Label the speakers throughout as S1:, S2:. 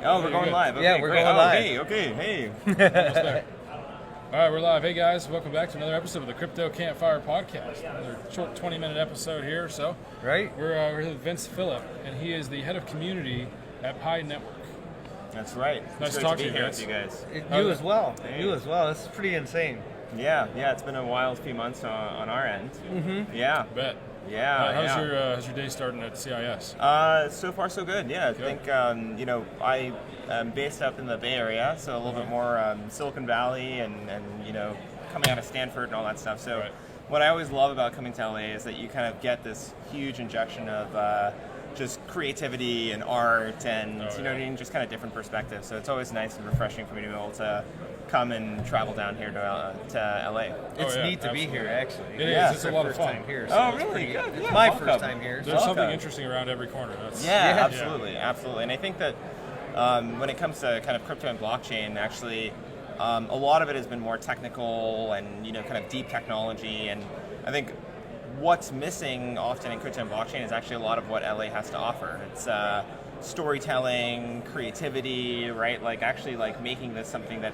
S1: Oh, we're going live. Okay,
S2: Yeah, we're
S1: great.
S2: going live.
S1: Hey, okay, hey.
S3: Almost there. All right, we're live. Hey guys, welcome back to another episode of the Crypto Campfire Podcast. Another short 20-minute episode here. So,
S2: Right?
S3: we're here with Vince Phillip, and he is the head of community at Pi Network.
S1: That's right.
S3: Nice
S1: It's
S3: to
S1: great
S3: talk
S1: to
S3: to
S1: be
S3: you
S1: here
S3: guys.
S1: with you guys.
S2: You as well.
S1: Hey.
S2: You as well. This is pretty insane.
S1: Yeah, it's been a wild few months on our end. Mm-hmm. Yeah,
S3: Bet.
S1: yeah.
S3: How's your day starting at CIS?
S1: So far so good. Yeah, I think I am based up in the Bay Area, so a little bit more Silicon Valley and coming out of Stanford and all that stuff. So
S3: Right.
S1: what I always love about coming to LA is that you kind of get this huge injection of just creativity and art and
S3: Oh,
S1: what I
S3: yeah.
S1: mean, just kind of different perspectives. So it's always nice and refreshing for me to be able to come and travel down here to LA.
S2: It's
S3: yeah,
S2: neat to be
S3: absolutely.
S2: here, actually.
S3: It is.
S1: Yeah.
S3: It's a lot of
S2: First
S3: fun.
S2: time here. So
S1: Oh,
S2: it's
S1: really?
S2: pretty-
S1: Good.
S2: It's
S1: Yeah,
S2: my
S1: welcome.
S2: first time here.
S3: There's something
S1: Welcome.
S3: interesting around every corner. That's,
S1: Yeah,
S2: Yeah.
S1: absolutely. And I think that when it comes to kind of crypto and blockchain, actually, a lot of it has been more technical and kind of deep technology. And I think what's missing often in crypto and blockchain is actually a lot of what LA has to offer. It's storytelling, creativity, right? Like actually like making this something that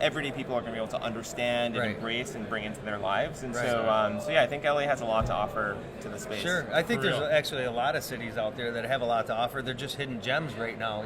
S1: everyday people are going to be able to understand and
S2: Right.
S1: embrace and bring into their lives. And
S2: Right.
S1: so yeah, I think LA has a lot to offer to the space.
S2: Sure. I think
S3: For
S2: there's
S3: real.
S2: actually a lot of cities out there that have a lot to offer. They're just hidden gems right now,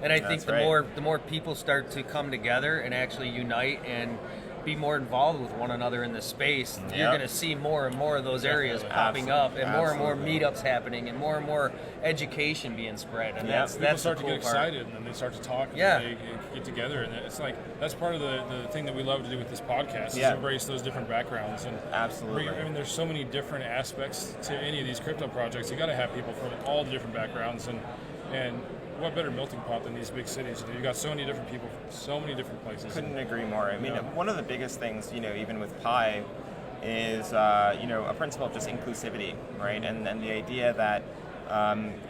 S2: And I think
S1: That's right.
S2: the more people start to come together and actually unite and be more involved with one another in the space, you're
S1: Yep.
S2: going to see more and more of those areas
S3: Definitely.
S2: popping up, and more
S1: Absolutely.
S2: meetups happening, and more education being spread. And
S1: Yep.
S2: that's
S3: People
S2: the
S3: start
S2: cool
S3: to get
S2: part.
S3: excited, and then they start to talk, and
S2: Yeah.
S3: they get together, and it's like that's part of the thing that we love to do with this podcast is
S1: Yeah.
S3: embrace those different backgrounds and
S1: Absolutely.
S3: I mean, there's so many different aspects to any of these crypto projects. You got to have people from all the different backgrounds, and what better melting pot than these big cities? You got so many different people from so many different places.
S1: Couldn't agree more. I mean,
S3: Yeah.
S1: one of the biggest things, even with Pi, is a principle of just inclusivity, right? And the idea that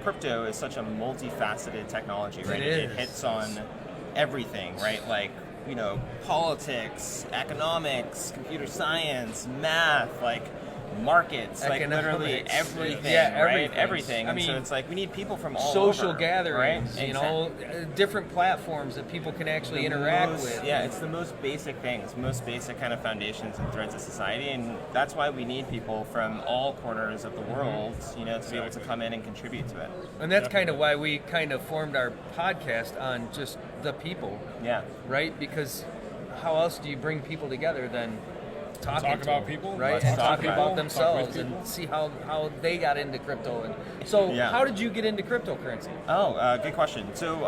S1: crypto is such a multifaceted technology, right?
S2: It is.
S1: hits on everything, right? Like politics, economics, computer science, math, like markets, like literally
S2: Economics.
S1: everything,
S2: Yeah,
S1: right?
S2: everything.
S1: Everything.
S2: I
S1: And so
S2: mean,
S1: it's like we need people from all
S2: Social
S1: over,
S2: gatherings,
S1: right?
S2: different platforms that people can actually
S1: The
S2: interact
S1: most-
S2: with.
S1: Yeah, it's the most basic things, most basic kind of foundations and threads of society, and that's why we need people from all corners of the world, to be able to come in and contribute to it.
S2: And that's kind of why we kind of formed our podcast on just the people,
S1: Yeah,
S2: right? Because how else do you bring people together than talking
S3: Talk
S2: to
S3: about
S2: them,
S3: people,
S2: right?
S1: let's
S2: And
S1: talk
S2: talk
S1: about
S2: about
S3: people,
S2: themselves
S3: talk with
S2: and
S3: people.
S2: see how they got into crypto. And so,
S1: Yeah.
S2: how did you get into cryptocurrency?
S1: good question. So,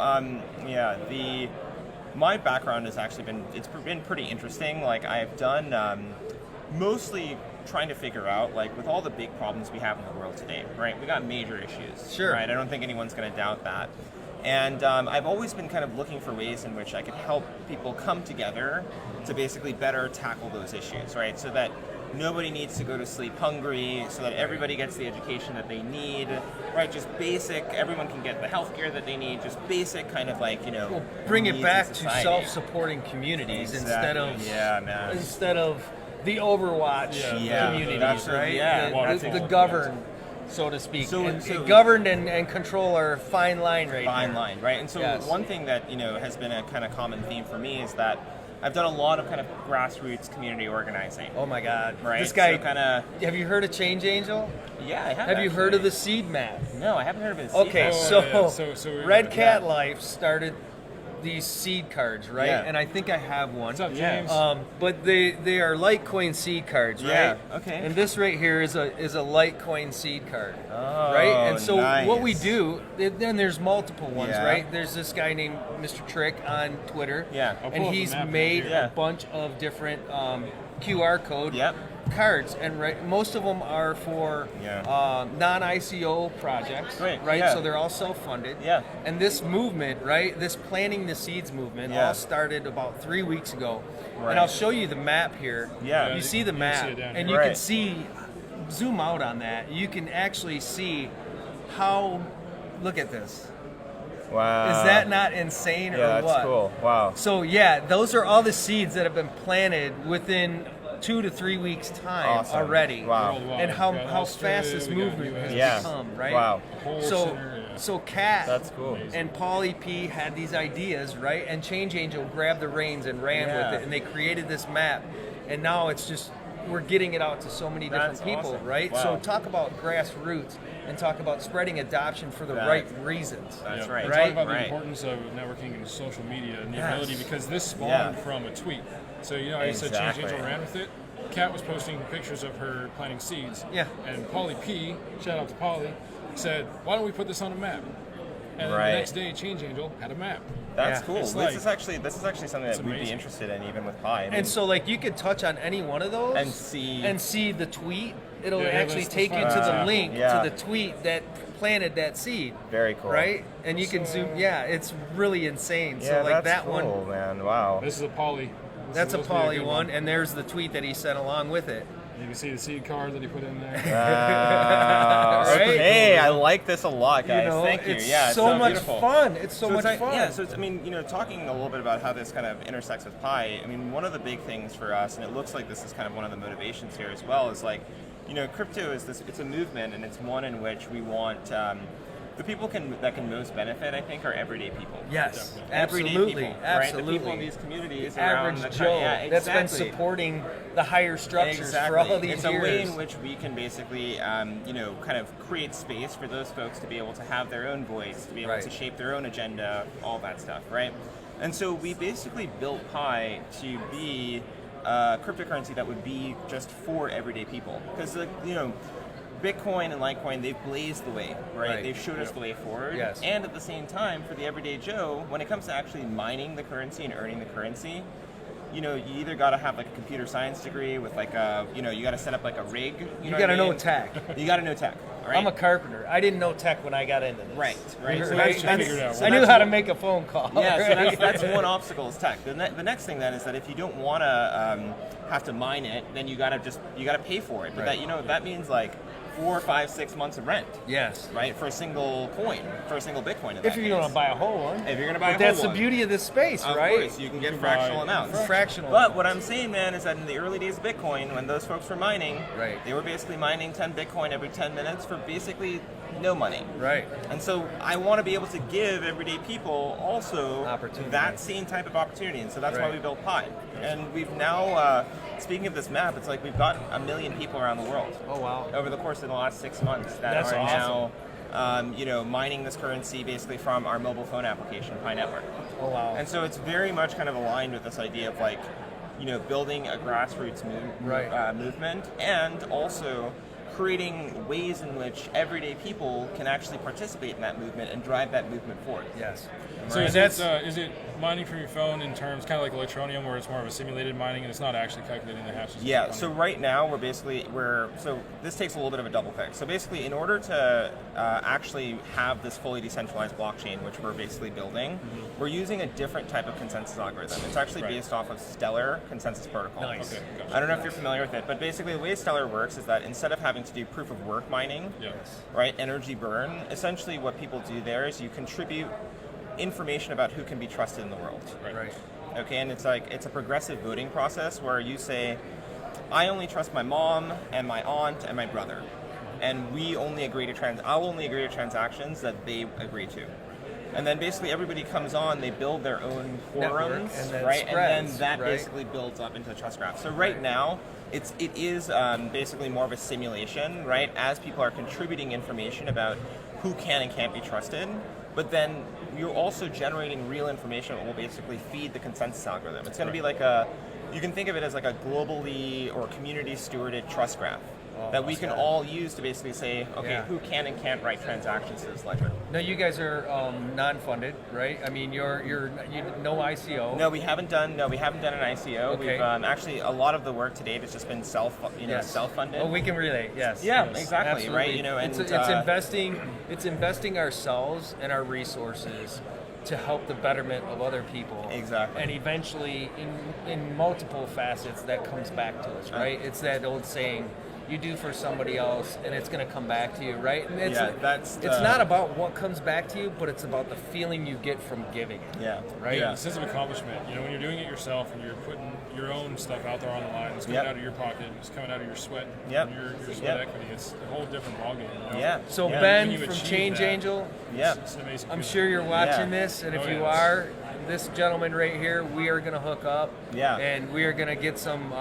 S1: my background has actually been pretty interesting. Like I've done mostly trying to figure out, like with all the big problems we have in the world today, right? We got major issues,
S2: Sure.
S1: right? I don't think anyone's going to doubt that. And I've always been kind of looking for ways in which I could help people come together to basically better tackle those issues, right? So that nobody needs to go to sleep hungry, so that everybody gets the education that they need, right? Just basic, everyone can get the healthcare that they need, just basic kind of like,
S2: Well, bring it
S1: needs
S2: back
S1: in
S2: to
S1: society.
S2: self-supporting communities
S1: Exactly.
S2: instead of the Overwatch
S1: Yeah,
S2: communities,
S1: that's
S2: right?
S1: yeah,
S2: The-
S3: that's
S2: the
S3: exactly
S2: governed, so to speak.
S1: So-
S2: and
S1: so-
S2: governed and control are a fine line right
S1: Fine
S2: here.
S1: line, right? And so
S2: Yes.
S1: one thing that has been a kind of common theme for me is that I've done a lot of kind of grassroots community organizing.
S2: Oh my God!
S1: Right.
S2: This guy.
S1: So kind of
S2: Have you heard of Change Angel?
S1: yeah. I have.
S2: Have you heard of the
S1: actually.
S2: seed map?
S1: No, I haven't heard of it.
S2: Okay,
S3: Oh,
S2: so,
S3: yeah. So we-
S2: Red Cat
S1: yeah.
S2: Life started these seed cards, right?
S1: Yeah.
S2: And I think I have one.
S3: What's up,
S1: Yeah.
S3: James?
S2: But they are Litecoin seed cards, right?
S1: Yeah, okay.
S2: And this right here is a Litecoin seed card,
S1: Oh,
S2: right? And so
S1: nice.
S2: what we do, then there's multiple ones,
S1: Yeah.
S2: right? There's this guy named Mr. Trick on Twitter,
S1: Yeah.
S3: I'll pull
S2: and
S3: up the
S2: he's
S3: map
S2: made
S3: here.
S1: Yeah.
S2: a bunch of different QR code
S1: Yep.
S2: cards, and most of them are for
S1: Yeah.
S2: non-ICO projects,
S1: Great,
S2: right?
S1: yeah.
S2: So they're all self-funded.
S1: Yeah.
S2: And this movement, right? This planting the seeds movement,
S1: Yeah.
S2: all started about 3 weeks ago.
S1: Right.
S2: And I'll show you the map here.
S1: Yeah.
S2: You see the
S3: You can
S2: map,
S3: see it down
S2: and
S3: here.
S2: you can
S1: Right.
S2: see. Zoom out on that. You can actually see how. Look at this.
S1: Wow.
S2: Is that not insane,
S1: Yeah,
S2: or
S1: that's
S2: what?
S1: cool. Wow.
S2: So yeah, those are all the seeds that have been planted within 2 to 3 weeks time
S1: Awesome.
S2: already.
S1: Wow.
S3: Worldwide.
S2: And how
S3: We got
S2: fast this
S3: Australia, we got
S2: movement has
S3: US.
S1: Yeah.
S2: become, right?
S1: Wow.
S3: Whole
S2: So
S3: center, yeah.
S2: So Cat
S4: That's cool.
S2: and Pauly P had these ideas, right? And Change Angel grabbed the reins and ran with it, and they created this map. And now it's just, we're getting it out to so many different
S1: That's
S2: people,
S1: awesome.
S2: right?
S1: Wow.
S2: So talk about grassroots and talk about spreading adoption for the right reasons.
S1: That's
S3: Yeah.
S1: right.
S3: And
S2: Right?
S3: talk about the
S1: Right.
S3: importance of networking and social media and the
S2: Yes.
S3: ability, because this spawned
S1: Yeah.
S3: from a tweet. So you know how you said Change
S1: Exactly.
S3: Angel ran with it? Kat was posting pictures of her planting seeds.
S2: Yeah.
S3: And Pauly P, shout out to Pauly, said, why don't we put this on a map? And then
S1: Right.
S3: the next day, Change Angel had a map.
S1: That's
S2: Yeah.
S1: cool.
S3: It's
S1: This
S3: like-
S1: is actually something that we'd be
S3: amazing.
S1: interested in, even with Pi. I mean,
S2: And so, like, you could touch on any one of those
S1: and see
S2: the tweet. It'll
S3: Yeah,
S2: actually
S3: let's
S2: take you
S3: find
S2: to
S3: an
S2: the
S3: example.
S2: link
S1: Yeah.
S2: to the tweet that planted that seed.
S1: very cool.
S2: Right? And you can
S3: So-
S2: zoom. Yeah, it's really insane.
S1: Yeah,
S2: so, like,
S1: that's
S2: that one,
S1: cool, man. Wow.
S3: This is a Pauly.
S2: that's a
S3: This will be
S2: Pauly
S3: good
S2: one, and there's the tweet that he sent along with it.
S3: You can see the seed card that he put in there.
S1: Wow.
S2: Right?
S1: Okay, I like this a lot, guys.
S2: You know,
S1: Thank you.
S2: it's
S1: Yeah, it's
S2: so much
S1: beautiful.
S2: fun. It's so, much
S1: it's like,
S2: fun.
S1: Yeah, so it's, I mean, you know, talking a little bit about how this kind of intersects with Pi, I mean, one of the big things for us, and it looks like this is kind of one of the motivations here as well, is like, you know, crypto is this, it's a movement, and it's one in which we want, the people that can most benefit, I think, are everyday people.
S2: Yes,
S1: Everyday
S2: absolutely,
S1: people,
S2: absolutely.
S1: Right? The people in these communities
S2: The
S1: around
S2: average
S1: the
S2: Joe
S1: yeah,
S2: that's been
S1: exactly.
S2: supporting the higher structures
S1: Exactly.
S2: for all these
S1: it's
S2: years.
S1: a way in which we can basically, you know, kind of create space for those folks to be able to have their own voice, to be able
S2: Right.
S1: to shape their own agenda, all that stuff, right? And so we basically built Pi to be a cryptocurrency that would be just for everyday people, because you know, Bitcoin and Litecoin, they've blazed the way, right?
S2: Right.
S1: They've showed us the way forward.
S2: Yes.
S1: And at the same time, for the everyday Joe, when it comes to actually mining the currency and earning the currency, you know, you either got to have like a computer science degree with like a, you know, you got to set up like a rig.
S2: You
S1: know
S2: got to
S1: what I
S2: know
S1: mean?
S2: tech.
S1: You got to know tech. Right?
S2: I'm a carpenter. I didn't know tech when I got into this.
S1: Right. So
S2: Right?
S3: that's- figured out.
S2: I knew how to make a phone call.
S1: Yeah, so
S2: right?
S1: that's one obstacle is tech. The next thing then is that if you don't want to have to mine it, then you got to pay for it. But
S2: Right.
S1: that, you know, that means like 4, 5, 6 months of rent,
S2: Yes.
S1: right, for a single coin, for a single Bitcoin. In
S2: If
S1: that
S2: you're
S1: case.
S2: going to buy a whole one.
S1: If you're going to buy
S2: But
S1: a
S2: that's
S1: whole
S2: the
S1: one.
S2: beauty of this space,
S1: Of
S2: right?
S1: course, you can get
S3: can
S1: fractional
S3: buy
S1: amounts.
S2: Fractional.
S1: But what I'm saying, man, is that in the early days of Bitcoin, when those folks were mining,
S2: Right.
S1: they were basically mining 10 Bitcoin every 10 minutes for basically no money.
S2: Right.
S1: And so I want to be able to give everyday people also
S2: Opportunity.
S1: that same type of opportunity. And so that's why
S2: Right.
S1: we built Pi. And we've now, speaking of this map, it's like we've got 1 million people around the world
S2: Oh, wow.
S1: over the course of the last 6 months that
S2: That's
S1: are
S2: awesome.
S1: now, you know, mining this currency basically from our mobile phone application, Pi Network.
S2: Oh, wow.
S1: And so it's very much kind of aligned with this idea of like, you know, building a grassroots
S2: Right.
S1: movement, and also creating ways in which everyday people can actually participate in that movement and drive that movement forward.
S2: Yes.
S3: So
S2: Right.
S3: is it mining from your phone in terms kind of like Electronium, where it's more of a simulated mining and it's not actually calculating the hashes?
S1: Yeah, so right now so this takes a little bit of a double click. So basically, in order to actually have this fully decentralized blockchain, which we're basically building, we're using a different type of consensus algorithm. It's actually
S3: Right.
S1: based off of Stellar Consensus Protocol.
S2: Nice.
S3: Okay, gotcha.
S1: I don't know if you're familiar with it, but basically the way Stellar works is that instead of having to do proof of work mining,
S3: Yeah.
S1: right, energy burn, essentially what people do there is you contribute information about who can be trusted in the world.
S2: Right.
S1: Okay, and it's like it's a progressive voting process where you say, I only trust my mom and my aunt and my brother, and we only agree to I'll only agree to transactions that they agree to. And then basically everybody comes on, they build their own quorums,
S2: Network, and then
S1: right? And
S2: spreads,
S1: then that
S2: right?
S1: basically builds up into the trust graph. So right now, it is basically more of a simulation, right? As people are contributing information about who can and can't be trusted, but then you're also generating real information that will basically feed the consensus algorithm. It's going to be like you can think of it as like a globally or community stewarded trust graph that we can all use to basically say, okay,
S2: Yeah.
S1: who can and can't write transactions to this ledger?
S2: Now you guys are non-funded, right? I mean, you no ICO.
S1: No, we haven't done an ICO.
S2: Okay.
S1: We've actually a lot of the work to date has just been self-funded.
S2: Oh, we can relate. Yes.
S1: Yeah,
S2: Yes.
S1: exactly,
S2: Absolutely.
S1: right, you know, and,
S2: it's investing ourselves and our resources to help the betterment of other people.
S1: Exactly.
S2: And eventually, in multiple facets, that comes back to us, right? It's that old saying, you do for somebody else, and it's going to come back to you, right? And it's,
S1: it's
S2: not about what comes back to you, but it's about the feeling you get from giving it.
S1: Yeah.
S2: Right?
S3: Yeah, the sense of accomplishment. You know, when you're doing it yourself and you're putting your own stuff out there on the line, it's coming out of your pocket, it's coming out of your sweat, and your sweat equity. It's a whole different ballgame. You know?
S1: Yeah.
S2: So
S1: yeah.
S2: Ben from Change Angel,
S3: it's an amazing
S2: I'm
S3: feeling.
S2: sure you're watching this, and if you are, this gentleman right here, we are going to hook up, and we are going to get some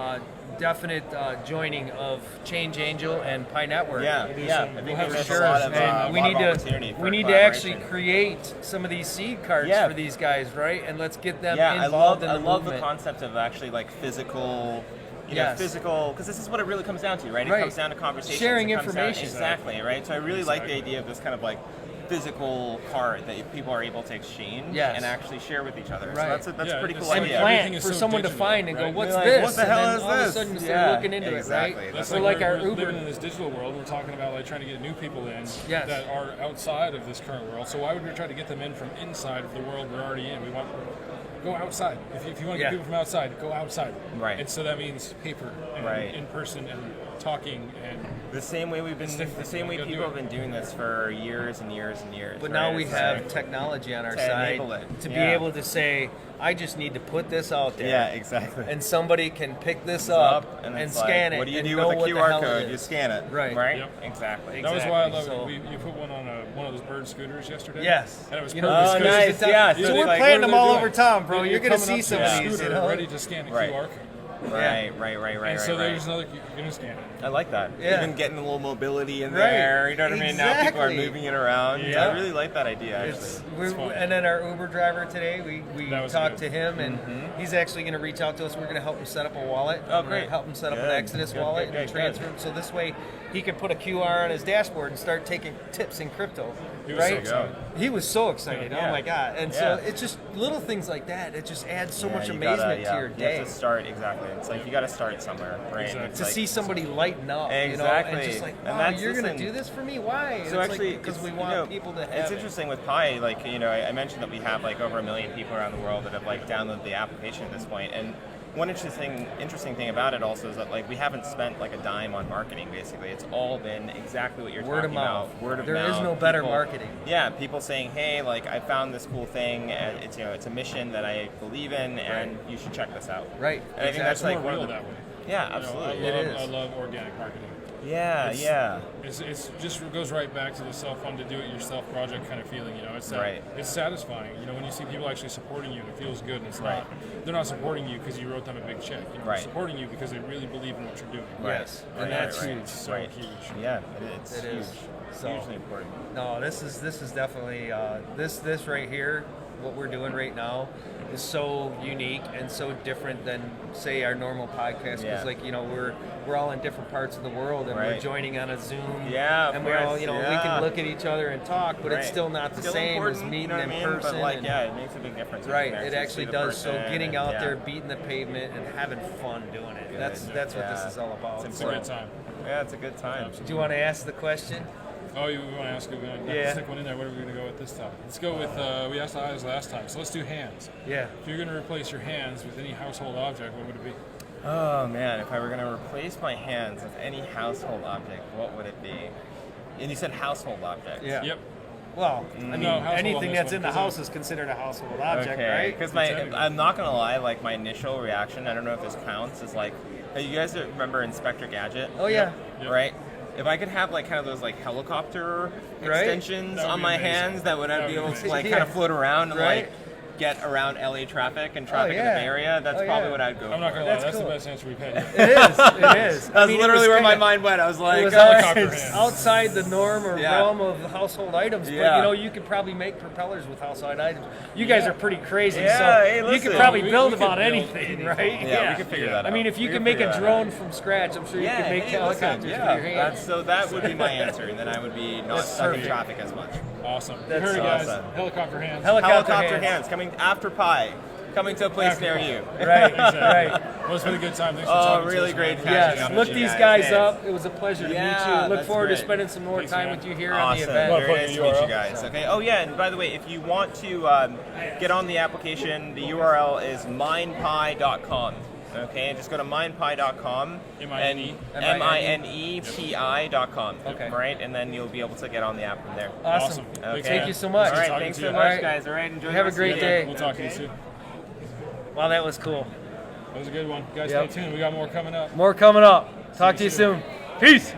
S2: definite joining of Change Angel and Pi Network.
S1: We'll
S2: have
S1: there's
S2: sure.
S1: a lot of,
S2: And we need to actually create some of these seed cards for these guys, right? And let's get them involved in the movement.
S1: I love the concept of actually like physical. Physical, because this is what it really comes down to, right? It comes down to conversation,
S2: sharing information,
S1: exactly, right? So I really like the idea of this kind of like physical card that people are able to exchange and actually share with each other.
S2: Right.
S1: So that's a pretty cool
S2: and
S1: idea.
S2: plant for someone to find and go, what's this?
S1: What the hell
S2: and
S1: is
S2: all
S1: this?
S2: Of a sudden start looking into it, right?
S3: That's
S2: so
S3: like
S2: our
S3: we're
S2: Uber
S3: living in this digital world. We're talking about like trying to get new people in that are outside of this current world. So why would we try to get them in from inside of the world we're already in? We want go outside. If you want to get people from outside, go outside.
S1: Right.
S3: And so that means paper and in person and talking and
S1: the same way people have been doing this for years and years and years.
S2: But now we have technology on our side to be able to say, I just need to put this out there.
S1: Yeah, exactly.
S2: And somebody can pick this up and scan it.
S1: What do you
S2: and
S1: do
S2: know
S1: with a
S2: what the
S1: QR
S2: hell
S1: code?
S2: it
S1: You
S2: is.
S1: scan it.
S2: Right.
S1: Right? Exactly.
S3: That was why I love it. You put one on one of those bird scooters yesterday.
S2: Yes.
S3: And it was
S2: you
S3: perfect.
S2: know,
S1: nice. Yeah.
S2: So we're planting them all over town, bro. You're going to see some of these.
S3: You know? Ready to scan a QR code.
S1: Right.
S3: And so there's another, you're going to scan it.
S1: I like that.
S2: Yeah.
S1: Even getting a little mobility in there, you know what I mean? Now people are moving it around.
S2: Yeah.
S1: I really like that idea, actually.
S2: And then our Uber driver today, we talked to him, and he's actually going to reach out to us. We're going to help him set up a wallet.
S1: Oh, great.
S2: Help him set up an Exodus wallet and transfer him. So this way, he can put a QR on his dashboard and start taking tips in crypto. He was so excited. Oh my God. And so it's just little things like that. It just adds so much amazement to your day.
S1: You have to start, It's like you got to start somewhere, right?
S3: Exactly.
S2: To see somebody lighten up, you know, and just like, wow, you're going to do this for me? Why?
S1: So actually,
S2: because we want people to have
S1: it's interesting with Pi, like, I mentioned that we have like over 1 million people around the world that have like downloaded the application at this point, and one interesting thing about it also is that like we haven't spent like a dime on marketing. Basically, it's all been exactly what you're talking about. Word of mouth.
S2: There is no better marketing.
S1: Yeah, people saying, "Hey, like I found this cool thing, and it's it's a mission that I believe in, and you should check this out."
S2: Right.
S1: And I think that's like
S3: more real that way.
S1: Yeah, absolutely.
S3: I love organic marketing.
S1: Yeah,
S3: It's just goes right back to the self-funded, do-it-yourself project kind of feeling. It's it's satisfying. When you see people actually supporting you, it feels good. And it's not they're not supporting you because you wrote them a big check. They're supporting you because they really believe in what you're doing.
S2: Yes, and that's huge.
S3: So huge.
S1: Yeah, it's huge.
S2: So,
S1: hugely important.
S2: No, this is definitely this right here. What we're doing right now is so unique and so different than say our normal podcast because we're all in different parts of the world and we're joining on a Zoom and we all we can look at each other and talk, but it's still not the same as meeting in person.
S1: But it makes a big difference.
S2: Right, it actually does. So getting out there, beating the pavement, and having fun doing it. That's what this is all about.
S3: It's a good time.
S1: Yeah, it's a good time.
S2: Do you want to ask the question?
S3: Oh, you want to ask it? Yeah. Stick one in there. What are we going to go with this time? Let's go with, we asked the eyes last time, so let's do hands.
S2: Yeah.
S3: If you're going to replace your hands with any household object, what would it be?
S1: Oh, man, if I were going to replace my hands with any household object, what would it be? And you said household object.
S2: Yeah.
S3: Yep.
S2: Well, I mean, anything that's in the house is considered a household object, right?
S1: Because I'm not going to lie, like my initial reaction, I don't know if this counts, is like, hey, you guys remember Inspector Gadget?
S2: Oh, yeah.
S1: Yep. Right? If I could have like kind of those like helicopter extensions on my hands that would be able to like kind of float around and like get around LA traffic and traffic in the Bay Area, that's probably what I'd go for.
S3: I'm not going to lie, that's the best answer we've had.
S2: It is.
S1: That's literally where my mind went. I was like,
S2: it was outside the norm or realm of household items, but you could probably make propellers with household items. You guys are pretty crazy, so you could probably build about anything, right?
S1: Yeah, we could figure that out.
S2: I mean, if you can make a drone from scratch, I'm sure you could make helicopters with your hands.
S1: So that would be my answer, and then I would be not stuck in traffic as much.
S3: Awesome.
S2: That's
S3: awesome. Guys, helicopter hands.
S1: Helicopter hands coming after Pi. Coming to a place near you.
S2: Right, right.
S3: Well, it's been a good time. Thanks for talking
S1: really
S3: to us,
S1: great
S3: man.
S1: catching up
S2: Look
S1: with you
S2: these guys
S1: guys.
S2: up. It was a pleasure to meet you. Look forward to spending some more time with you here on the event.
S1: Very nice to meet you guys. Okay. Oh yeah, and by the way, if you want to get on the application, the URL is minepi.com. Okay, just go to minepi.com
S3: M-I-N-E.
S1: and minepi.com.
S2: Okay.
S1: Right, and then you'll be able to get on the app from there.
S2: Awesome.
S1: Okay.
S2: Thank you so much.
S1: All right,
S3: Talking
S1: thanks
S3: to
S1: so
S3: you.
S1: much,
S2: All right.
S1: guys. All right, enjoy.
S2: Have
S1: the
S2: a
S1: rest
S2: great
S1: of
S2: day.
S3: We'll talk to you soon.
S2: Wow, that was cool.
S3: That was a good one. Guys,
S2: Yep.
S3: stay tuned. We got more coming up.
S2: More coming up. Talk to you soon. Peace.